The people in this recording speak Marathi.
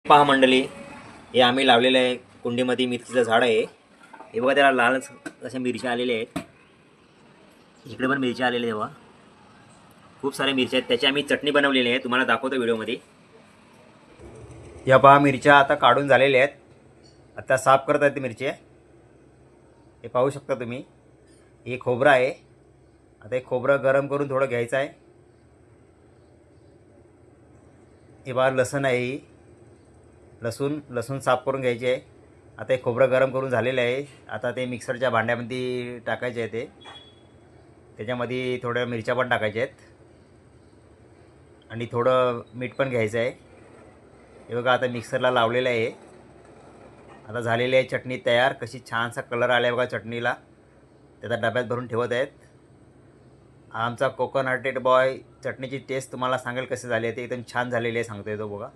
पहा मंडळी, हे आम्ही लावलेलं आहे कुंडीमध्ये मिरचीचं झाड आहे. हे बघा, त्याला लाल अशा मिरच्या आलेल्या आहेत. इकडे पण मिरच्या आलेल्या आहे. तेव्हा खूप साऱ्या मिरच्या आहेत. त्याची आम्ही चटणी बनवलेली आहे, तुम्हाला दाखवतो व्हिडिओमध्ये. या पहा, मिरच्या आता काढून झालेल्या आहेत. आता साफ करत आहेत मिरच्या. हे पाहू शकता तुम्ही. हे खोबरं आहे. आता हे खोबरं गरम करून थोडं घ्यायचं आहे. हे पहा, लसूण आहे. लसूण साफ करून घ्यायचे आहे. आता हे खोबरं गरम करून झालेलं आहे. आता ते मिक्सरच्या भांड्यामध्ये टाकायचे आहे. त्याच्यामध्ये थोड्या मिरच्या पण टाकायच्या आहेत आणि थोडं मीठ पण घ्यायचं आहे. हे बघा, आता मिक्सरला लावलेलं आहे. आता झालेली आहे चटणी तयार. कशी छानसा कलर आला आहे बघा चटणीला. त्याचा डब्यात भरून ठेवत आहेत. आमचा कोकण हार्टेड बॉय चटणीची टेस्ट तुम्हाला सांगेल कशी झाली आहे. ते एकदम छान झालेली आहे सांगतो येतो बघा.